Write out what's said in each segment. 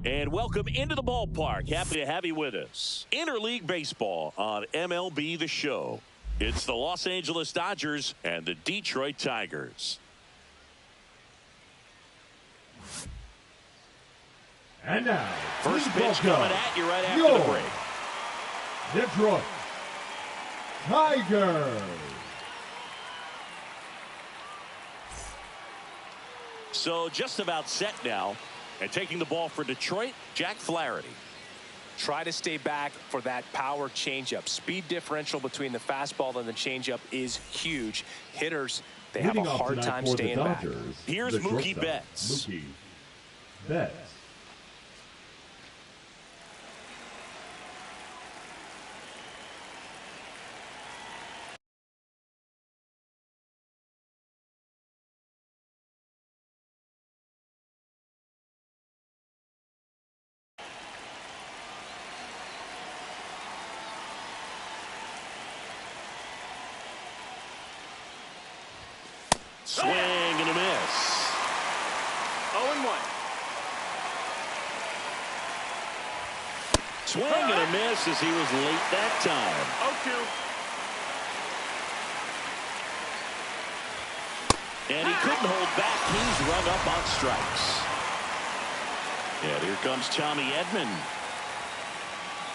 And welcome into the ballpark. Happy to have you with us. Interleague Baseball on MLB The Show. It's the Los Angeles Dodgers and the Detroit Tigers. And now, first pitch coming at you right after the break. Detroit Tigers. So just about set now. And taking the ball for Detroit, Jack Flaherty. Try to stay back for that power changeup. Speed differential between the fastball and the changeup is huge. Hitters, they have a hard time staying back. Here's Mookie Betts. Mookie Betts. Swing and a miss. 0-1. Swing and a miss as he was late that time. 0-2. And he couldn't hold back. He's rung up on strikes. And here comes Tommy Edman.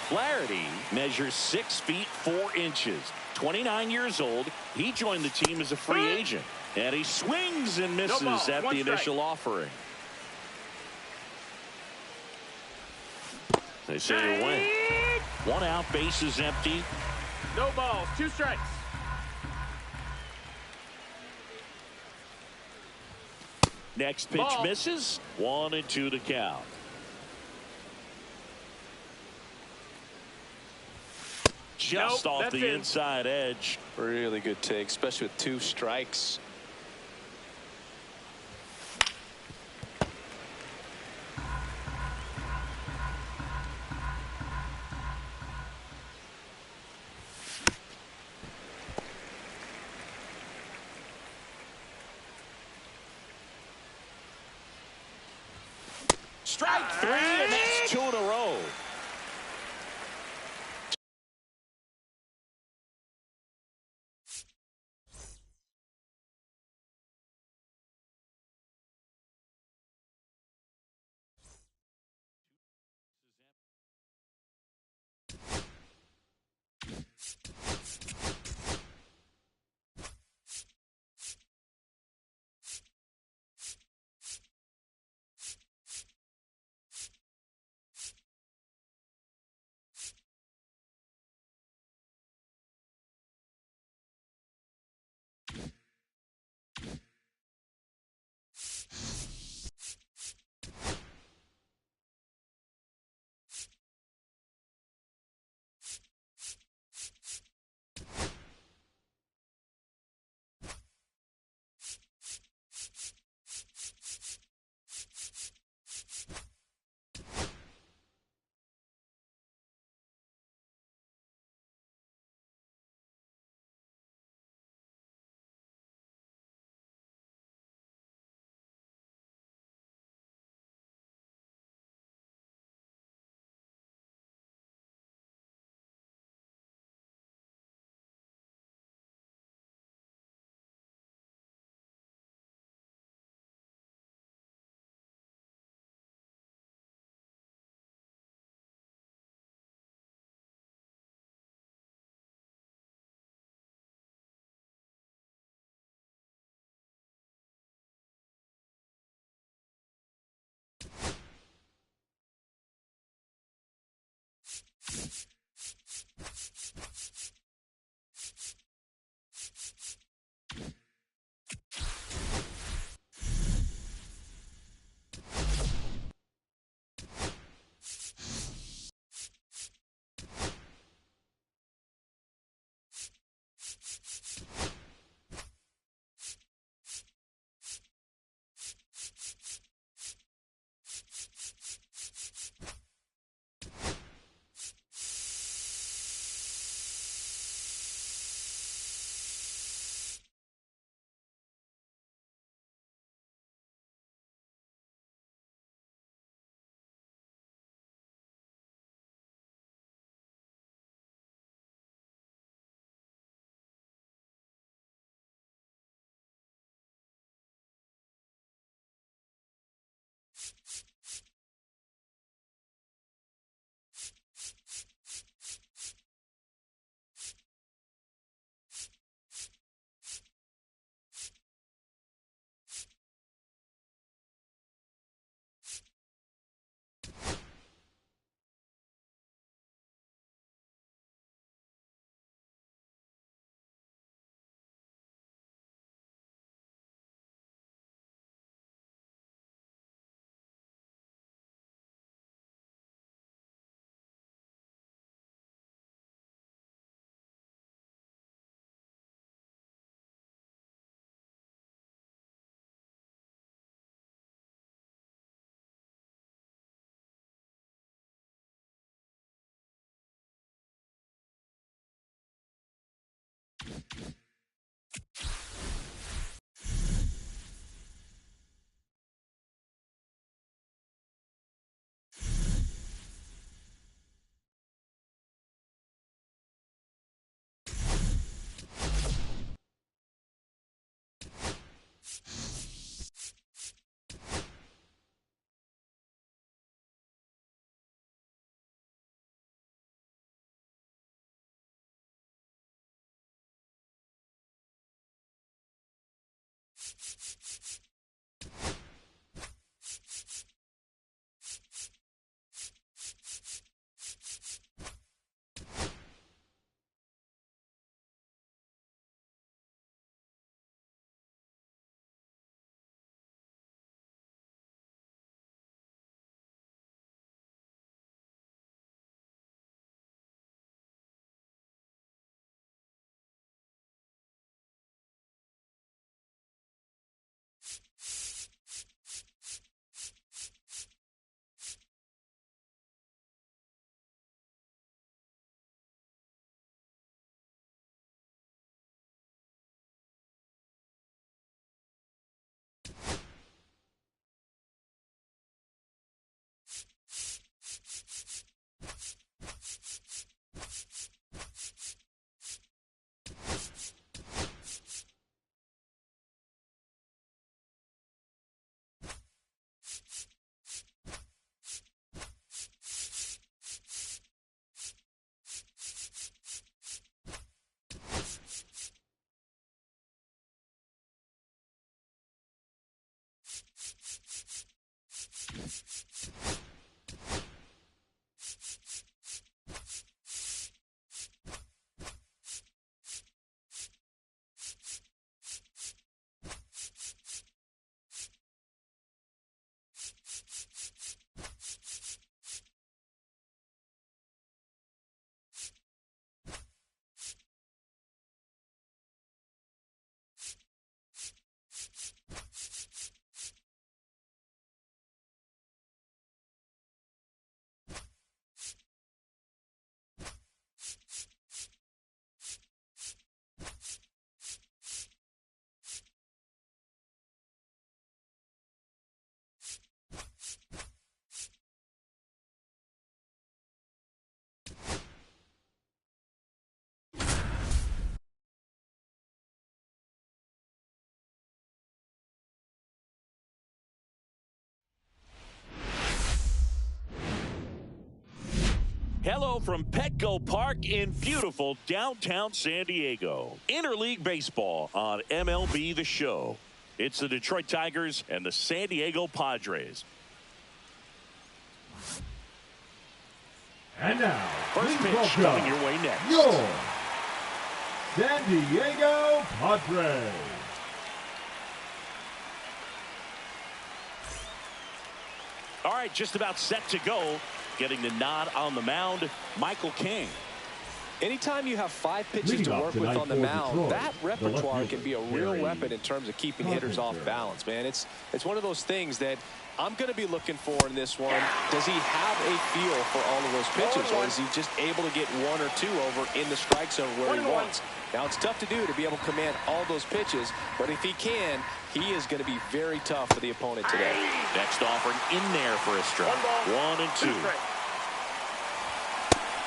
Flaherty measures 6 feet 4 inches. 29 years old. He joined the team as a free agent. And he swings and misses at the initial offering. They say away. 1 out, bases empty. No balls, 2 strikes. Next pitch misses. 1-2 to count. Just off the inside edge. Really good take, especially with 2 strikes. Strike 3, and that's 2 in a row. Hello from Petco Park in beautiful downtown San Diego. Interleague Baseball on MLB The Show. It's the Detroit Tigers and the San Diego Padres. And now, first pitch welcome coming your way next. Your San Diego Padres. All right, just about set to go. Getting the nod on the mound, Michael King. Anytime you have 5 pitches to work with on the mound, that repertoire can be a real weapon in terms of keeping hitters off balance, man. It's one of those things that I'm going to be looking for in this one. Does he have a feel for all of those pitches, or is he just able to get 1 or 2 over in the strike zone where he wants? Now, it's tough to do to be able to command all those pitches, but if he can, he is going to be very tough for the opponent today. Next offering in there for a strike. 1 and 2.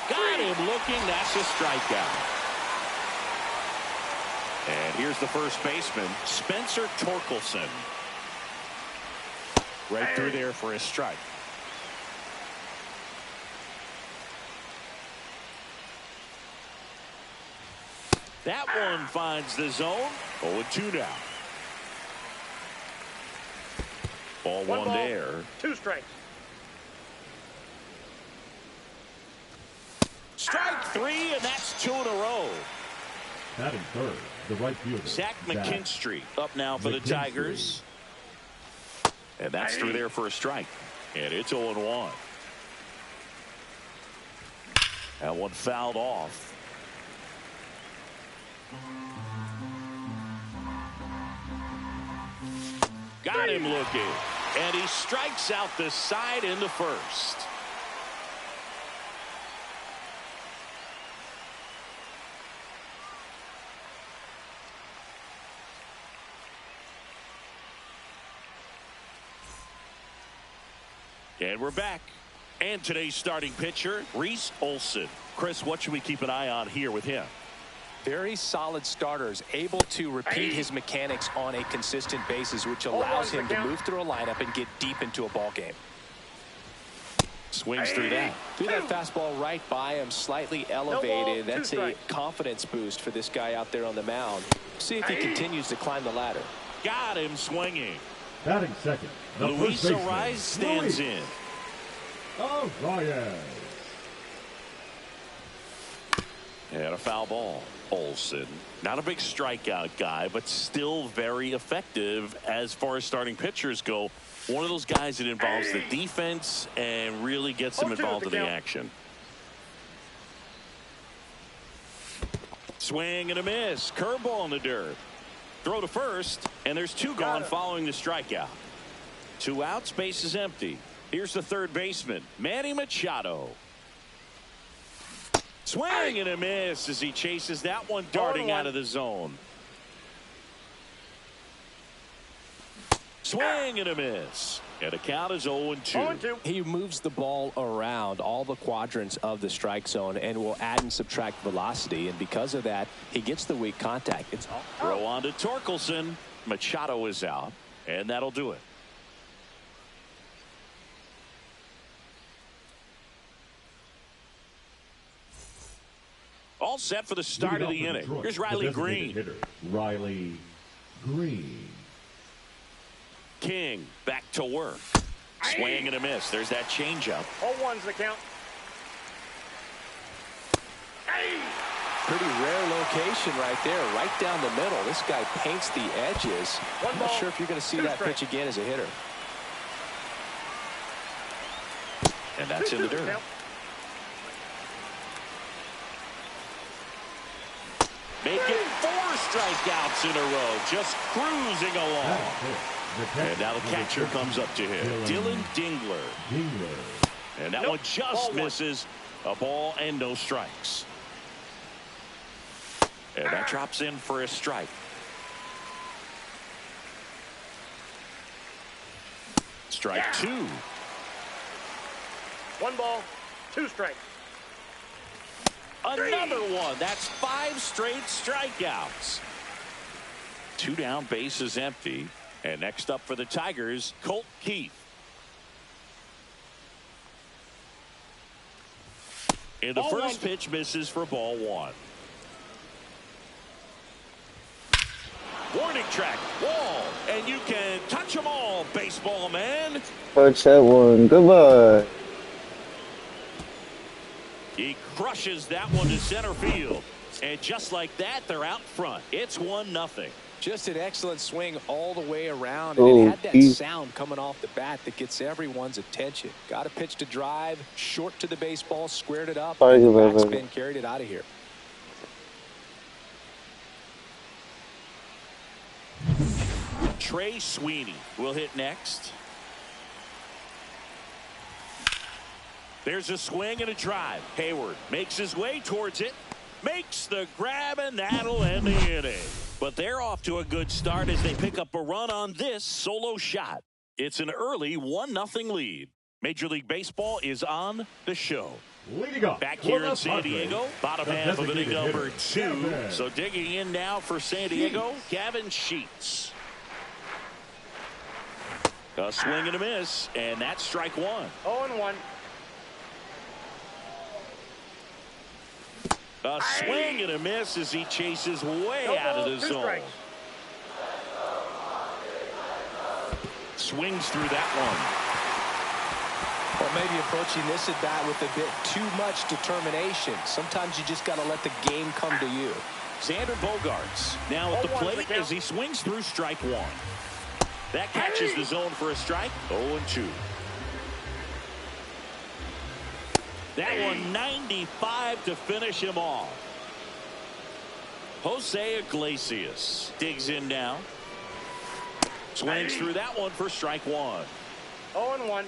Got him looking. That's a strikeout. And here's the first baseman, Spencer Torkelson. Right through there for a strike. That one finds the zone. 0-2 now. Ball 1 there. 2 strikes. Strike 3, and that's 2 in a row. Batting third, the right fielder, Zach McKinstry up now for the Tigers. And that's through there for a strike. And it's 0-1. That one fouled off. Got him looking. And he strikes out the side in the first. And we're back. And today's starting pitcher, Reese Olson. Chris, what should we keep an eye on here with him? Very solid starters, able to repeat his mechanics on a consistent basis, which allows him to move through a lineup and get deep into a ball game. Swings through that. Threw that fastball right by him, slightly elevated. That's a confidence boost for this guy out there on the mound. See if he continues to climb the ladder. got him swinging. Batting second, the Luis first baseman, Arraez stands Luis in. Arraez. And a foul ball. Olson, not a big strikeout guy, but still very effective as far as starting pitchers go. One of those guys that involves the defense and really gets them involved in the action. Swing and a miss. Curveball in the dirt. Throw to first, and there's two gone following the strikeout. 2 outs, base is empty. Here's the third baseman, Manny Machado. Swing and a miss as he chases that one darting out of the zone. Swing and a miss. And the count is 0-2. He moves the ball around all the quadrants of the strike zone and will add and subtract velocity. And because of that, he gets the weak contact. It's throw on to Torkelson. Machado is out, and that'll do it. All set for the start of the inning. Here's Riley Green. Hitter, Riley Green. King back to work. Swing and a miss. There's that changeup. 0-1's the count. pretty rare location right there, right down the middle. This guy paints the edges. I'm not sure if you're going to see that pitch again as a hitter. And that's in the dirt. Making 4 strikeouts in a row, just cruising along. And now the catcher comes up to him, Dylan Dingler. And that one just misses. A ball and no strikes. And that drops in for a strike. Strike 2. 1 ball, 2 strikes. Another one. That's 5 straight strikeouts. 2 down, base is empty. And next up for the Tigers, Colt Keith. And the first pitch misses for ball 1. Warning track, wall, and you can touch them all, baseball man. Touch that one. Goodbye. He crushes that one to center field. And just like that, they're out front. It's 1-0. Just an excellent swing all the way around. And it had that sound coming off the bat that gets everyone's attention. Got a pitch to drive, short to the baseball, squared it up. Backspin carried it out of here. Trey Sweeney will hit next. There's a swing and a drive. Hayward makes his way towards it. Makes the grab, and that'll end the inning. But they're off to a good start as they pick up a run on this solo shot. It's an early 1-0 lead. Major League Baseball is on the show. Leading up, back here in San Diego, bottom half of inning number 2. So digging in now for San Diego, Gavin Sheets. A swing and a miss, and that's strike 1. 0-1. A swing and a miss as he chases way out of the zone. Swings through that one. Well, maybe approaching this at bat with a bit too much determination. Sometimes you just got to let the game come to you. Xander Bogaerts now at the plate as he swings through strike 1. That catches the zone for a strike. 0-2. That one 95 to finish him off. Jose Iglesias digs in now. Swings through that one for strike 1. 0-1.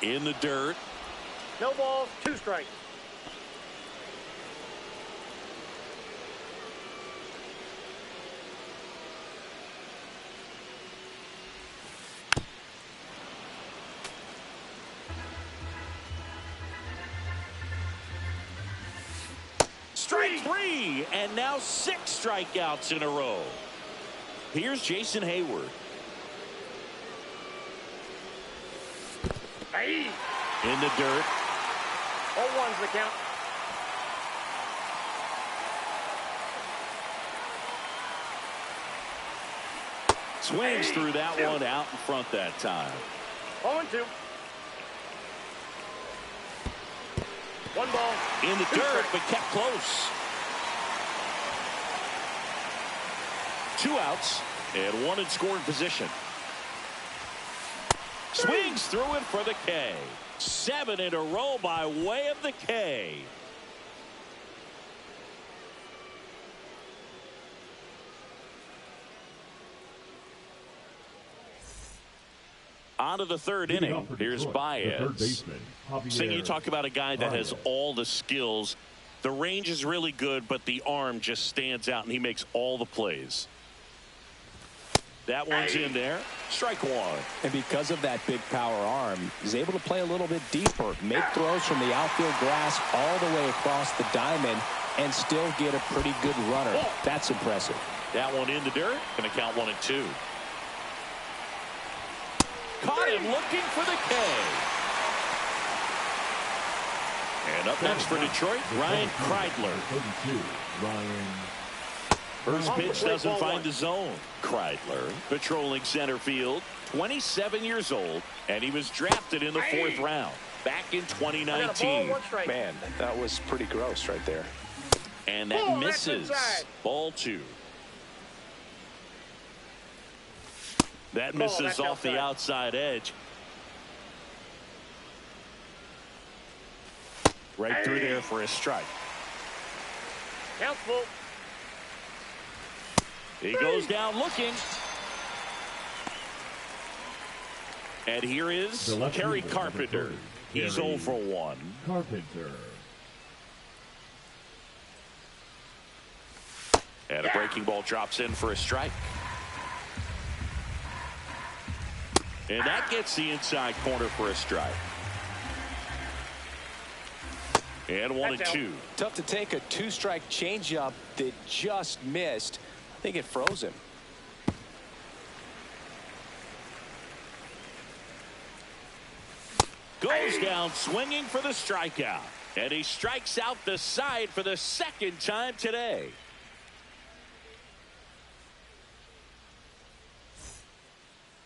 In the dirt. No balls, 2 strikes. Strike 3, and now 6 strikeouts in a row. Here's Jason Hayward. In the dirt. 0-1's the count. Swings through that one out in front that time. 0-2. One ball. In the dirt, but kept close. 2 outs and 1 in scoring position. Swings through it for the K. 7 in a row by way of the K. On to the third inning. Here's Baez. So you talk about a guy that has all the skills. The range is really good, but the arm just stands out, and he makes all the plays. That one's in there. Strike 1. And because of that big power arm, he's able to play a little bit deeper, make throws from the outfield grass all the way across the diamond, and still get a pretty good runner. That's impressive. That one in the dirt. Going to count 1-2. Caught him looking for the K. And up next for Detroit, Ryan Kreidler. First pitch doesn't find the zone. Kreidler patrolling center field, 27 years old, and he was drafted in the 4th round back in 2019. Man, that was pretty gross right there. And that misses. Ball 2. That misses off the outside edge. Right through there for a strike. Count's full. He goes down looking. And here is Kerry Carpenter. He's 0 for 1. Carpenter. And a breaking ball drops in for a strike. And that gets the inside corner for a strike. And 1-2. Tough to take a 2-strike changeup that just missed. I think it froze him. Goes down swinging for the strikeout. And he strikes out the side for the 2nd time today.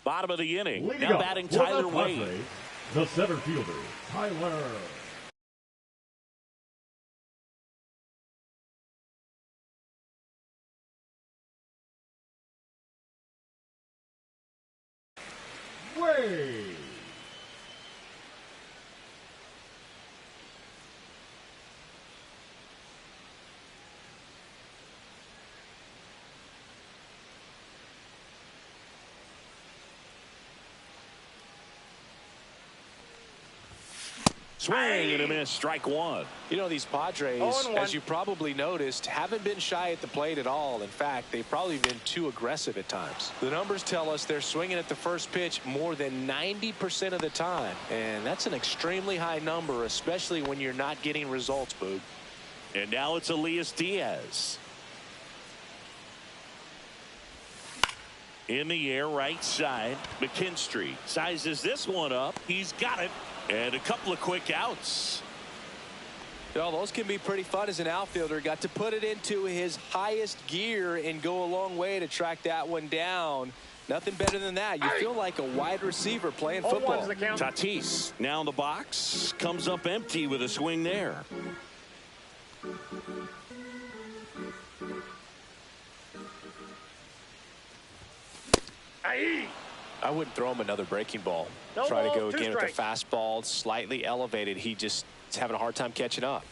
Bottom of the inning. Now batting Tyler Wade. The center fielder, Tyler. Wade. Swing and a miss. Strike 1. You know, these Padres, as you probably noticed, haven't been shy at the plate at all. In fact, they've probably been too aggressive at times. The numbers tell us they're swinging at the first pitch more than 90% of the time. And that's an extremely high number, especially when you're not getting results, Boog. And now it's Elias Diaz. In the air, right side. McKinstry sizes this one up. He's got it. And a couple of quick outs. Well, those can be pretty fun as an outfielder. Got to put it into his highest gear and go a long way to track that one down. Nothing better than that. You feel like a wide receiver playing football. Tatis now in the box. Comes up empty with a swing there. I wouldn't throw him another breaking ball. Try to go again with the fastball slightly elevated. He just is having a hard time catching up.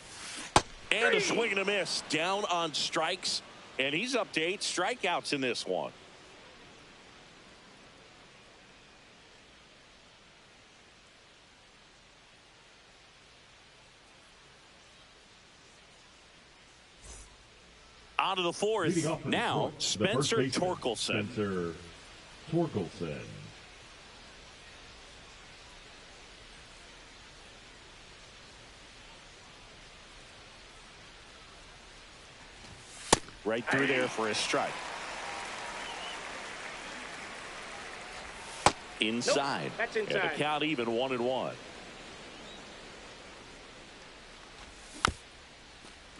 And a swing and a miss. Down on strikes. And he's up to 8 strikeouts in this one. On to the 4th. Now, Spencer Torkelson. Spencer Torkelson. Right through there for a strike. Inside. Nope, that's inside. And the count even 1-1.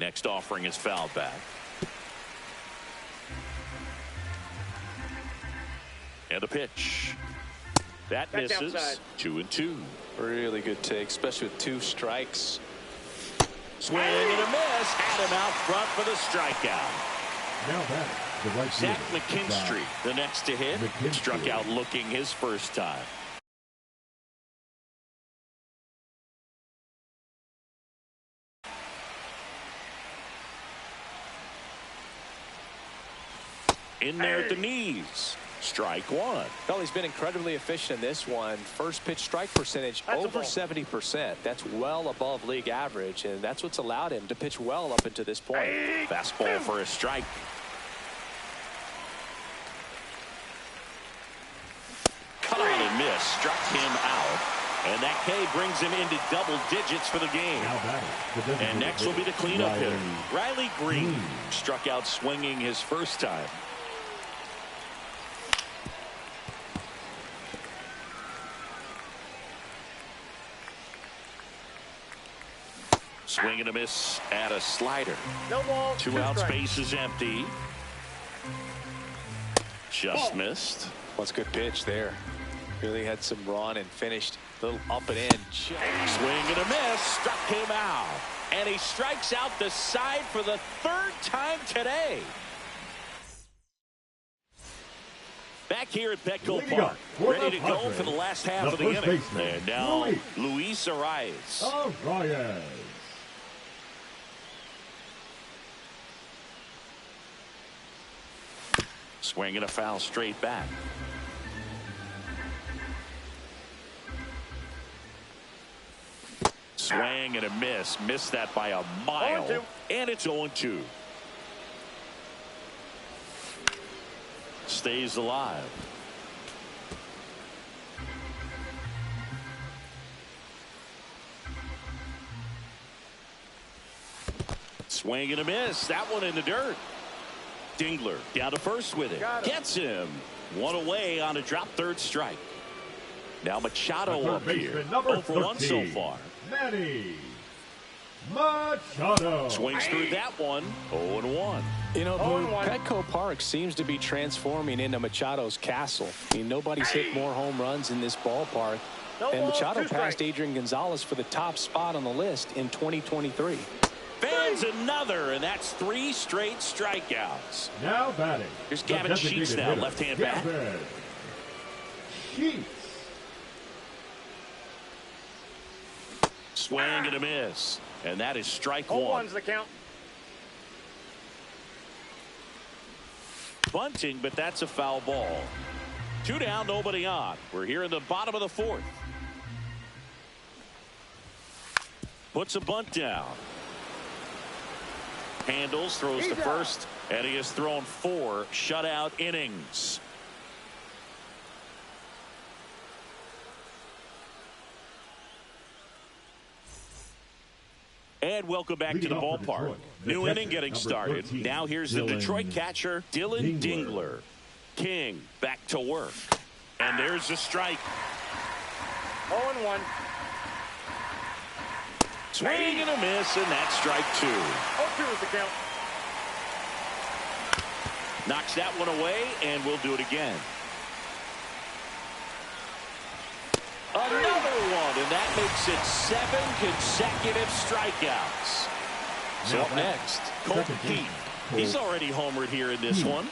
Next offering is fouled back. And the pitch. That That's misses. outside. 2-2. Really good take, especially with 2 strikes. Swing and a miss. Had him out front for the strikeout. Now that the right Zach fielder, McKinstry, the next to hit, McKinstry. struck out looking his first time. In there at the knees. Strike 1. Well, he's been incredibly efficient in this one. First pitch strike percentage That's a over ball. 70%. That's well above league average, and that's what's allowed him to pitch well up until this point. Fastball for a strike. Cut on and miss. Struck him out. And that K brings him into double digits for the game. Now batting, the designated And next will be the cleanup Riley hitter. Riley Green Green. struck out swinging his first time. Swing and a miss at a slider. No ball. 2 out, space is empty. Just missed. What's a good pitch there. Really had some run and finished a little up and in. Swing and a miss. Struck him out. And he strikes out the side for the 3rd time today. Back here at Petco Leading Park. up for Ready the to go Padres, for the last half the of the first inning. baseman, And now Luis. Luis Arias. Arias. Swing and a foul straight back. Swing and a miss. Missed that by a mile. 0-2. And it's 0-2. Stays alive. Swing and a miss. That one in the dirt. Dingler down to first with it. Got him. Gets him. 1 away on a drop third strike. Now Machado The up third here. baseman, number 0 for 1 so 13, far. Manny Machado. Swings through that one. 0-1. You know, Blue, 0-1. Petco Park seems to be transforming into Machado's castle. I mean, nobody's hit more home runs in this ballpark. No And ball, Machado 2 passed strikes. Adrian Gonzalez for the top spot on the list in 2023. Fans another, and that's 3 straight strikeouts. Now batting. Here's the Gavin designated Sheets now, hitter, left-hand bat. Gavin Sheets. Swing and a miss. And that is strike 0-1's 1. the count. Bunting, but that's a foul ball. 2 down, nobody on. We're here in the bottom of the 4th. Puts a bunt down. Handles, throws to He's out. first, and he has thrown 4 shutout innings. And welcome back to Leading the off for ballpark. Detroit, the New catcher, inning getting number started. 13, Now here's the Dylan Detroit catcher, Dylan Dingler. Dingler. King back to work. And there's a strike. 0-1. Swing and a miss, and that's strike 2. 0-2 is the count. Knocks that one away, and we'll do it again. Another one, and that makes it 7 consecutive strikeouts. So Now up batting, next, Colt second Keith. baseman, He's Colt already homered here in this one.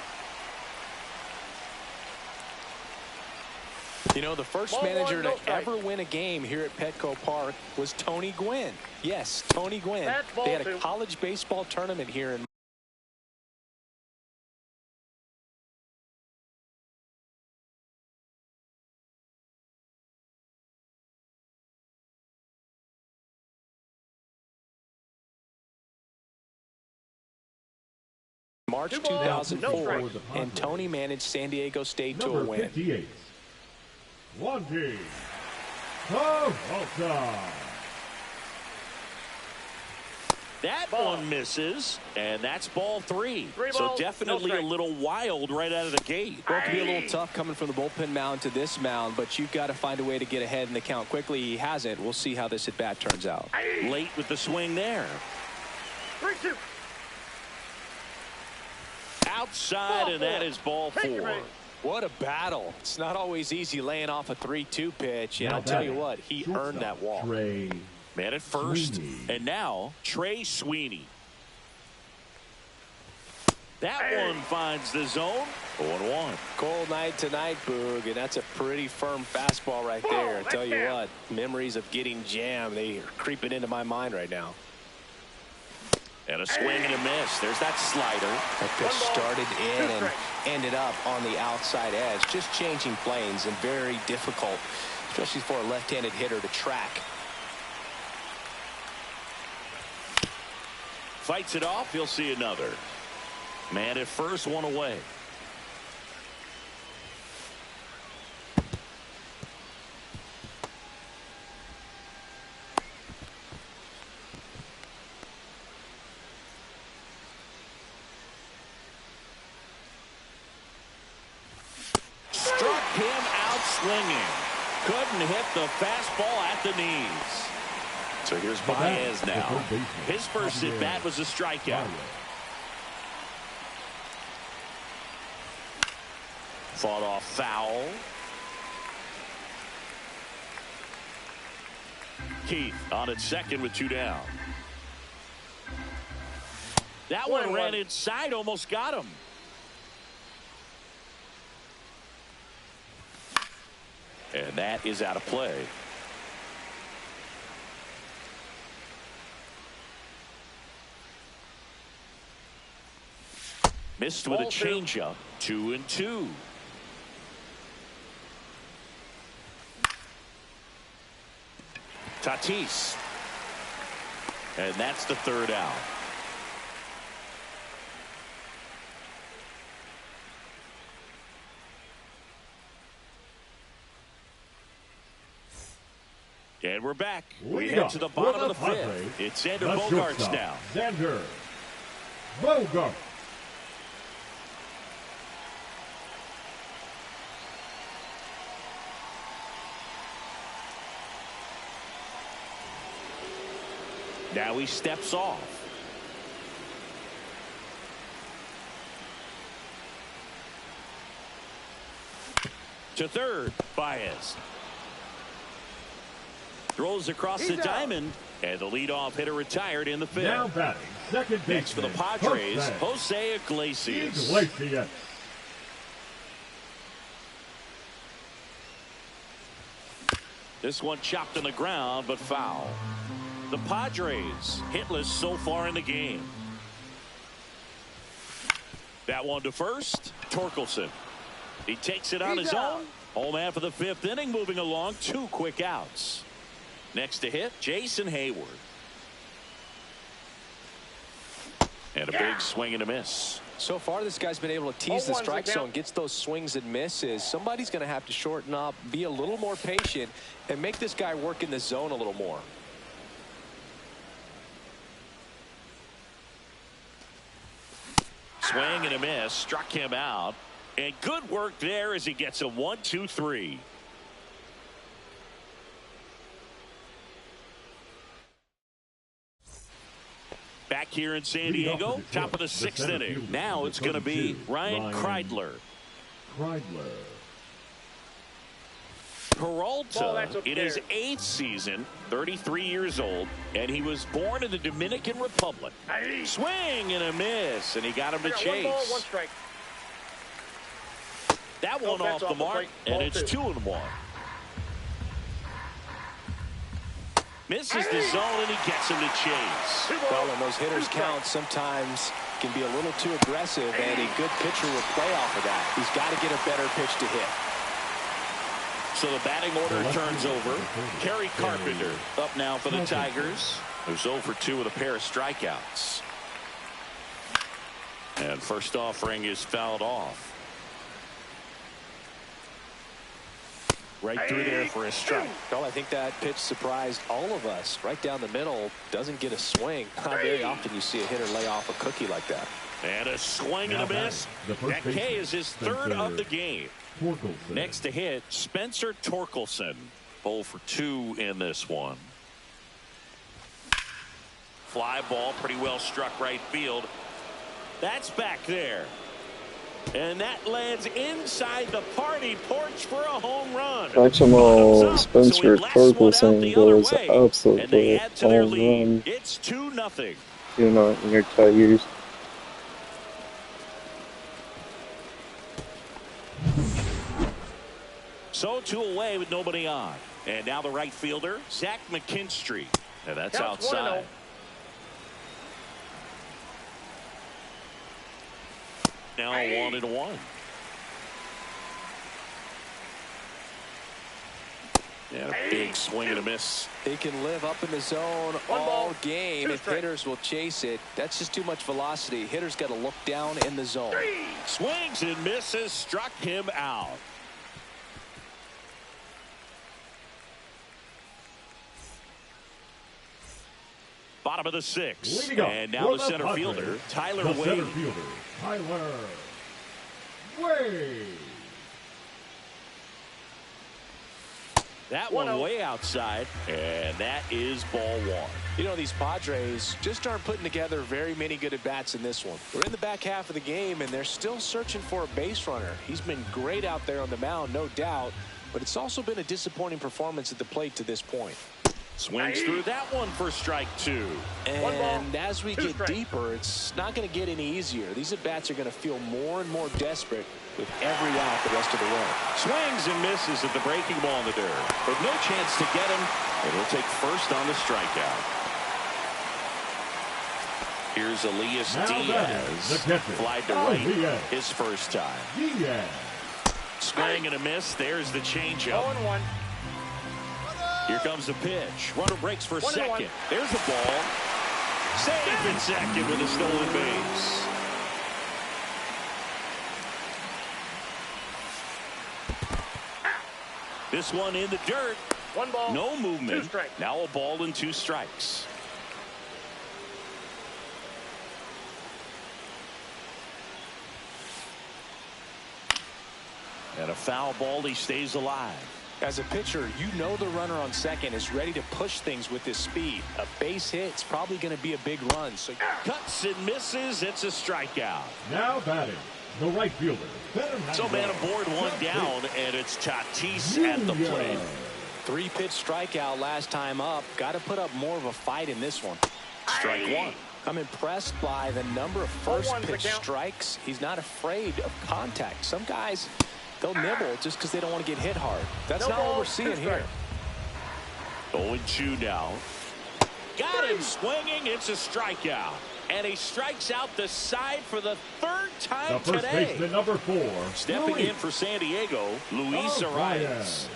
You know, the first Ball manager one, no to strike. ever win a game here at Petco Park was Tony Gwynn. Yes, Tony Gwynn. That's ball They had a 2. college baseball tournament here in March 2 balls, no 2004, strikes. and Tony managed San Diego State to a Number win. 58. Wandy Peralta. That Ball. one misses, and that's ball 3. 3 So balls, definitely no a strike. little wild right out of the gate. Well, it can be a little tough coming from the bullpen mound to this mound, but you've got to find a way to get ahead in the count quickly. He hasn't. We'll see how this at bat turns out. Late with the swing there. 3-2. Outside, Ball and that 4. is ball Take it, 4. Ray. What a battle. It's not always easy laying off a 3-2 pitch, and I'll tell you what, he earned that walk. Trey Man at first, Sweeney. and now Trey Sweeney. That one finds the zone. 0-1. Cold night tonight, Boog, and that's a pretty firm fastball right there. I tell you what, memories of getting jammed, they are creeping into my mind right now. And a swing and a miss. There's that slider. That pitch started in and ended up on the outside edge. Just changing planes and very difficult, especially for a left-handed hitter to track. Fights it off. He'll see another. Man at first, one away. Struck him out swinging. Couldn't hit the fastball at the knees. So here's Baez now. His first at bat was a strikeout. Fought off foul. Keith on at second with 2 down. That one ran inside, almost got him. And that is out of play. Missed with a changeup. 2-2. Tatis. And that's the 3rd out. And we're back. We head to the bottom of the 5th. It's Xander Bogaerts now. Xander Bogaerts. Now he steps off. To third, Baez. Throws across the diamond, and the leadoff hitter retired in the 5th. Now batting, second baseman. Next for the Padres, Jose Iglesias. This one chopped on the ground, but foul. The Padres hitless so far in the game. That one to first, Torkelson. He takes it on his own. Home half of the 5th inning, moving along, 2 quick outs. Next to hit, Jason Hayward. And a big swing and a miss. So far, this guy's been able to tease the strike zone, gets those swings and misses. Somebody's going to have to shorten up, be a little more patient, and make this guy work in the zone a little more. Swing and a miss, struck him out. And good work there as he gets a 1-2-3. Back here in San Diego, top of the 6th inning. Now it's going to be Ryan Kreidler. Peralta in his 8th season, 33 years old, and he was born in the Dominican Republic. Swing and a miss, and he got him to chase. 1 ball, 1 strike. That one off the mark, and it's 2-1. Misses the zone, and he gets him to chase. Well, when those hitters count, sometimes can be a little too aggressive, and a good pitcher will play off of that. He's got to get a better pitch to hit. So the batting order turns over. Kerry Carpenter up now for the Tigers, who's 0 for 2 with a pair of strikeouts. And first offering is fouled off. Right through there for a strike. Well, I think that pitch surprised all of us. Right down the middle, doesn't get a swing. Not very often you see a hitter lay off a cookie like that. And a swing and a miss. That K is his 3rd of the game. Next to hit, Spencer Torkelson. 0 for 2 in this one. Fly ball, pretty well struck right field. That's back there. And that lands inside the party porch for a home run. Maximo Spencer So Torkelson goes and they absolutely add to their home lead. run. It's 2-0. 2-0 your Tigers. So 2 away with nobody on. And now the right fielder, Zach McKinstry. And that's Counts outside. 1-0. Now 1-1. And a big swing and a miss. He can live up in the zone all game if hitters will chase it. That's just too much velocity. Hitters got to look down in the zone. Swings and misses, struck him out. Bottom of the 6th. And now the center fielder, Tyler Wade. Center fielder, Tyler Wade. That one way outside, and that is ball 1. You know, these Padres just aren't putting together very many good at-bats in this one. We're in the back half of the game, and they're still searching for a base runner. He's been great out there on the mound, no doubt, but it's also been a disappointing performance at the plate to this point. Swings through that one for strike 2. And as we get deeper, it's not going to get any easier. These at-bats are going to feel more and more desperate with every out the rest of the way. Swings and misses at the breaking ball in the dirt, but no chance to get him, and he'll take first on the strikeout. Here's Elias Diaz. Flied to right his first time. Swing and a miss. There's the changeup. 0-1. Here comes the pitch. Runner breaks for second. There's the ball. Saved in second with a stolen base. This one in the dirt. 1 ball. No 2 movement. strikes. Now a ball and 2 strikes. And a foul ball. He stays alive. As a pitcher, you know the runner on second is ready to push things with his speed. A base hit, it's probably going to be a big run. So cuts and misses. It's a strikeout. Now batting, the right fielder. So man aboard, 1 down, and it's Tatis at the plate. 3-pitch strikeout last time up. Got to put up more of a fight in this one. Strike 1. I'm impressed by the number of first pitch strikes. He's not afraid of contact. Some guys, they'll nibble just because they don't want to get hit hard. That's not what we're seeing here. 0-2 now. Got him swinging. It's a strikeout. And he strikes out the side for the 3rd time the first today. baseman, number 4. Stepping in for San Diego, Luis Arias.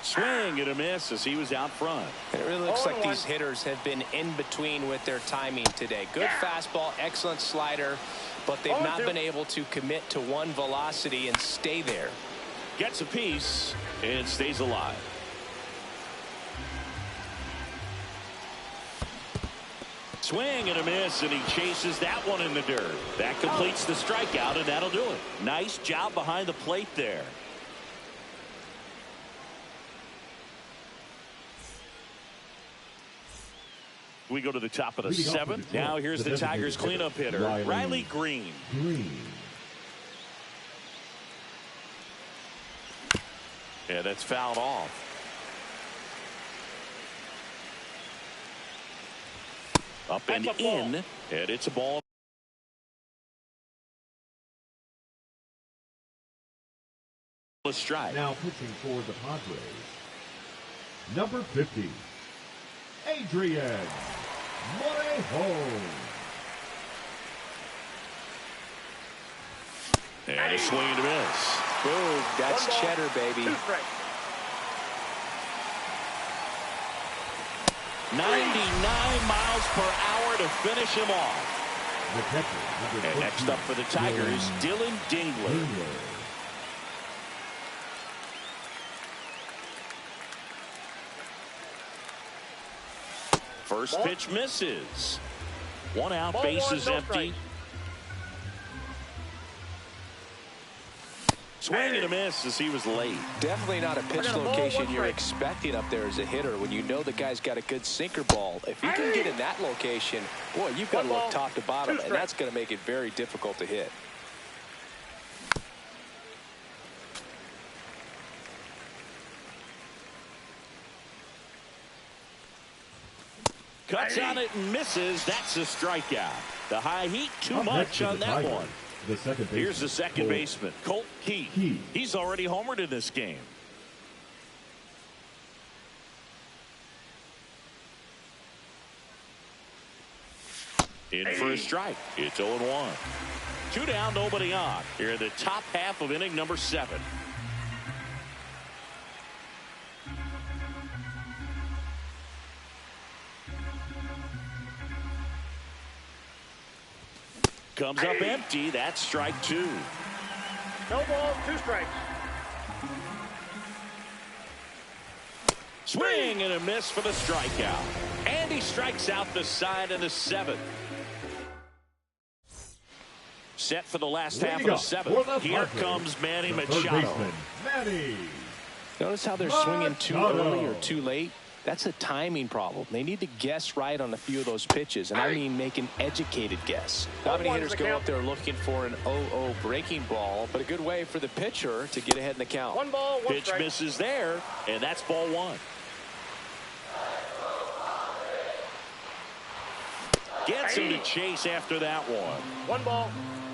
Swing and a miss as he was out front. It really looks like these hitters have been in between with their timing today. Good fastball, excellent slider, but they've not been able to commit to one velocity and stay there. Gets a piece and stays alive. Swing and a miss, and he chases that one in the dirt. That completes the strikeout, and that'll do it. Nice job behind the plate there. We go to the top of the 7th. Now here's the Tigers cleanup hitter, Riley Green. Yeah, that's fouled off. Up and in, and it's a ball. A strike. Now pitching for the Padres, number 50, Adrian Morejon. And a swing and a miss. Boom, that's cheddar, baby. 99 miles per hour to finish him off. The catcher, and next up for the Tigers, Dylan Dingler. First pitch misses. 1 out, bases empty. Swing and a miss as he was late. Definitely not a pitch location you're expecting up there as a hitter when you know the guy's got a good sinker ball. If he can get in that location, boy, you've got to look top to bottom, and that's going to make it very difficult to hit. Cuts on it and misses. That's a strikeout. The high heat, too much on that one. The second baseman. Here's the second baseman, Colt Keith. He's already homered in this game. In for a strike. It's 0-1. 2 down, nobody on. Here in the top half of inning number 7. Comes up empty. That's strike 2. No ball, 2 strikes. Swing and a miss for the strikeout. And he strikes out the side of the 7th. Set for the last half of the 7th. Here comes Manny Machado. Manny. Notice how they're swinging too early or too late. That's a timing problem. They need to guess right on a few of those pitches, and I mean make an educated guess. Not many hitters go up there looking for an 0-0 breaking ball, but a good way for the pitcher to get ahead in the count. 1 ball, 1 Pitch strike. misses there, and that's ball 1. Gets him to chase after that one. 1 ball,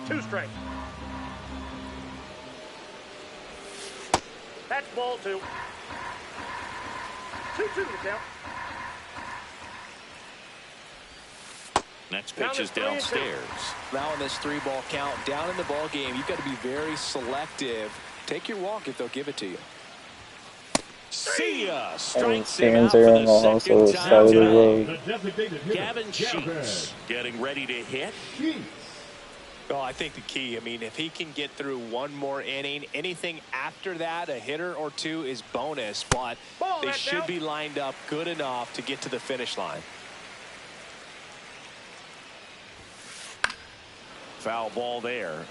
2 strikes. That's ball 2. 2-2 to count. Next pitch is downstairs. Now in this 3-ball count, down in the ball game, you've got to be very selective. Take your walk if they'll give it to you. See ya. And Strikes him fans out are for on the the also second side time of the tonight. road. The designated hitter, Gavin Sheets getting ready to hit. Sheets. Well, I think the key, I mean, if he can get through one more inning, anything after that, a hitter or 2 is bonus, but they should be lined up good enough to get to the finish line. Foul ball there.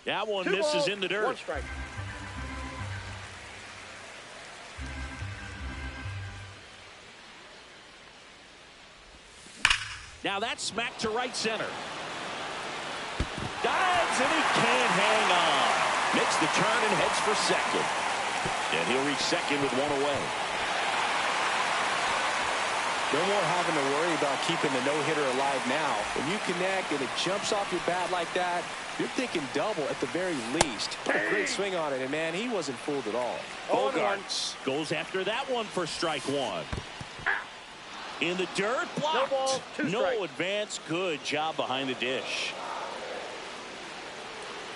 That one 2 misses balls, in the dirt. 1 strike. Now that's smacked to right center. Dives and he can't hang on. Makes the turn and heads for second. And he'll reach second with 1 away. No more having to worry about keeping the no-hitter alive now. When you connect and it jumps off your bat like that, you're thinking double at the very least. Put a great swing on it, and man, he wasn't fooled at all. Bogarts goes after that one for strike 1. In the dirt, blocked. No ball, 2 No strikes. advance. Good job behind the dish.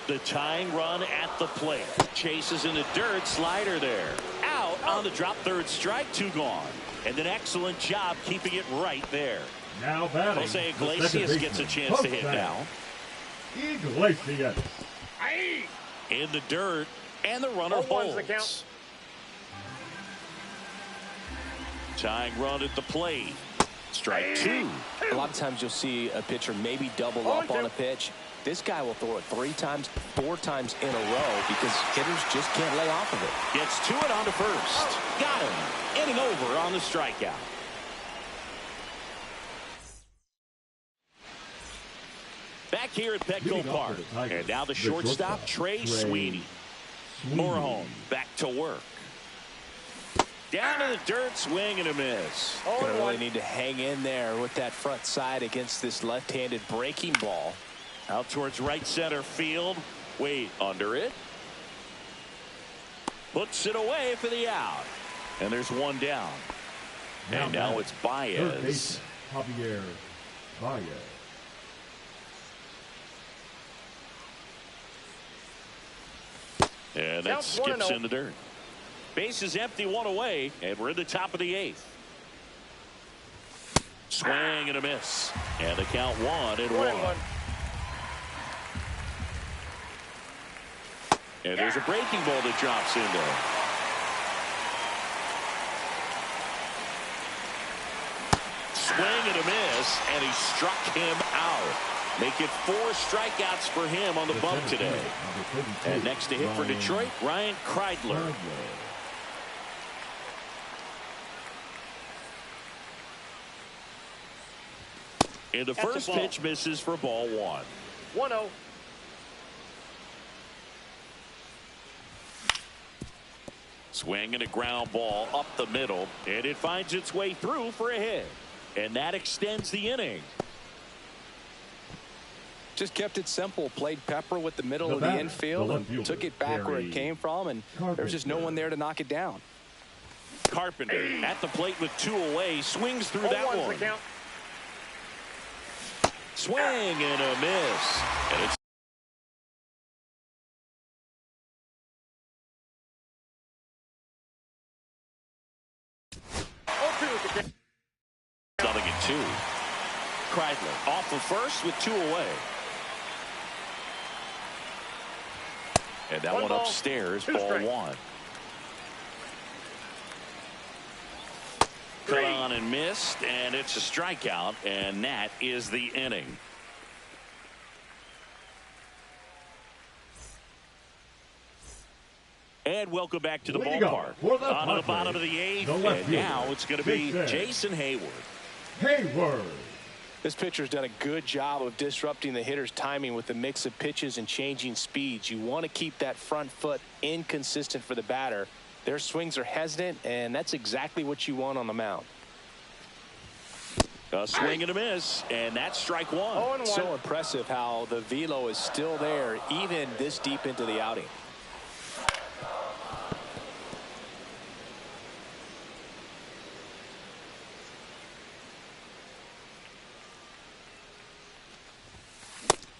The tying run at the plate. Chases in the dirt. Slider there. Out on the drop. 3rd strike. 2 gone. And an excellent job keeping it right there. Now batting. Jose the second Iglesias gets a baseman, chance to hit Jose now. Iglesias. In the dirt. And the runner 0-1's the holds. count. Tying run at the plate. Strike 2. A lot of times you'll see a pitcher maybe double up on a pitch. This guy will throw it 3 times, 4 times in a row because hitters just can't lay off of it. Gets to it on to first. Got him. Inning over on the strikeout. Back here at Petco Park. And now the shortstop, Trey Sweeney. Morejon back to work. Down in the dirt, swing and a miss. Gonna really need to hang in there with that front side against this left-handed breaking ball. Out towards right center field. Wade under it. Puts it away for the out. And there's 1 down. And now it's Baez. Javier Baez. And that skips in the dirt. Base is empty, 1 away, and we're in the top of the 8th. Swing and a miss. And the count 1-1. And there's a breaking ball that drops in there. Swing and a miss, and he struck him out. Make it 4 strikeouts for him on the bump today. And next to hit for Detroit, Ryan Kreidler. And the first pitch misses for ball 1. 1-0. Swing and a ground ball up the middle, and it finds its way through for a hit. And that extends the inning. Just kept it simple. Played pepper with the middle of the infield and took it back where it came from, and there was just no one there to knock it down. Carpenter at the plate with 2 away, swings through that one. Swing and a miss. And it's nothing at 2. Kreidler off of first with 2 away. And that one upstairs, ball 1. Cut on and missed, and it's a strikeout, and that is the inning. And welcome back to the ballpark. On the bottom of the 8th, and now it's going to be Jason Heyward. This pitcher's done a good job of disrupting the hitter's timing with the mix of pitches and changing speeds. You want to keep that front foot inconsistent for the batter. Their swings are hesitant, and that's exactly what you want on the mound. A swing and a miss, and that's strike 1. So impressive how the velo is still there even this deep into the outing.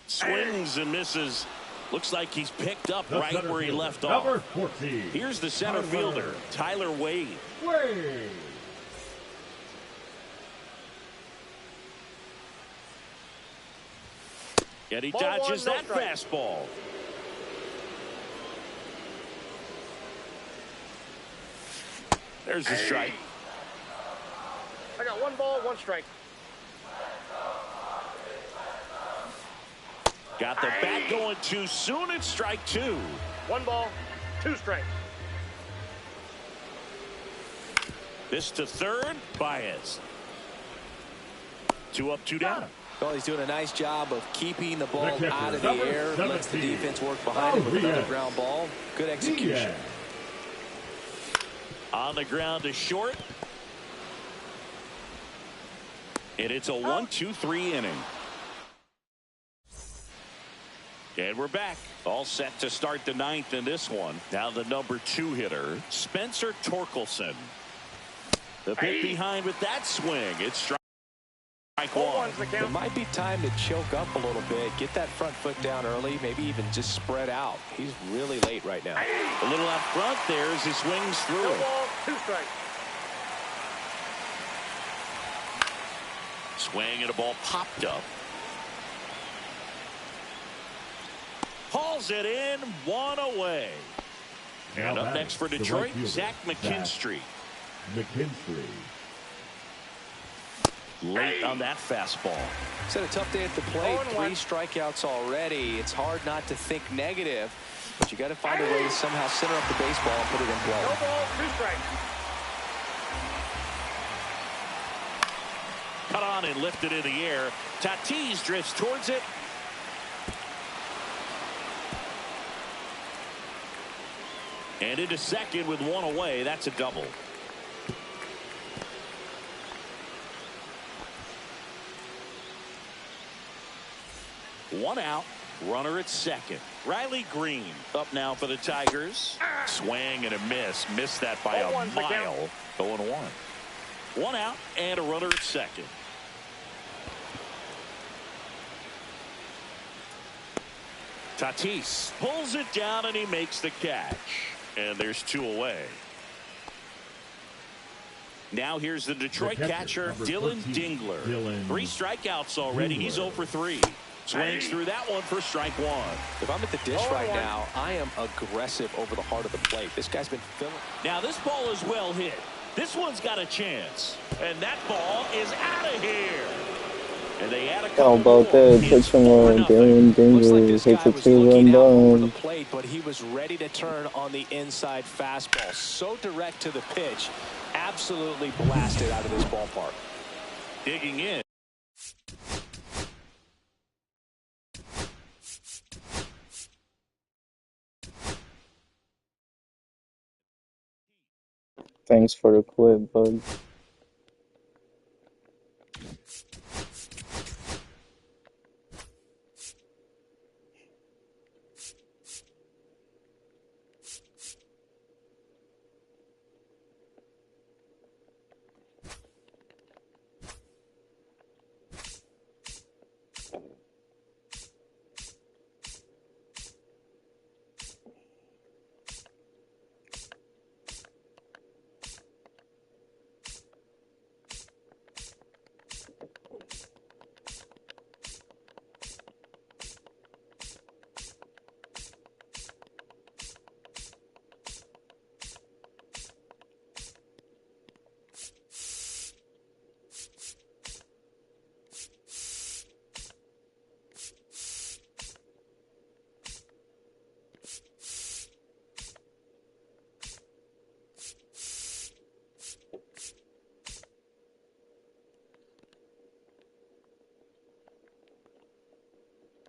Swings and misses. Looks like he's picked up right where he left off. Here's the center fielder, Tyler Wade. And he dodges that fastball. There's the strike. I got 1 ball, 1 strike. Got the bat going too soon. It's strike 2. 1 ball, 2 strikes. This to third, Baez. 2 up, 2 down. Well, he's doing a nice job of keeping the ball out of the air. Lets the defense work behind him with another ground ball. Good execution. On the ground to short. And it's a 1-2-3 inning. And we're back. All set to start the 9th in this one. Now the number 2 hitter, Spencer Torkelson. The pick behind with that swing. It's strike 1. It might be time to choke up a little bit. Get that front foot down early. Maybe even just spread out. He's really late right now. A little out front there as he swings through. 2 balls, 2 strikes. Swing and a ball popped up. Hauls it in, 1 away. And up next for Detroit, Zach McKinstry. Late on that fastball. It's had a tough day at the plate. 3 strikeouts already. It's hard not to think negative, but you got to find a way to somehow center up the baseball and put it in play. 2 balls, 2 strikes. Cut on and lifted in the air. Tatis drifts towards it. And into second with 1 away. That's a double. One out. Runner at second. Riley Green up now for the Tigers. Swing and a miss. Missed that by a mile. 0-1. 1 out and a runner at second. Tatis pulls it down and he makes the catch. And there's 2 away. Now here's the Detroit catcher, Dylan Dingler. 3 strikeouts already. He's 0 for 3. Swings through that one for strike 1. If I'm at the dish right now, I am aggressive over the heart of the plate. This guy's been filling. Now this ball is well hit. This one's got a chance. And that ball is out of here. And they add a couple. How about that? Pitch him on Dylan Dingler. Hits a 2-run bomb. Plate, but he was ready to turn on the inside fastball. So direct to the pitch. Absolutely blasted out of this ballpark. Digging in. Thanks for the clip, bud.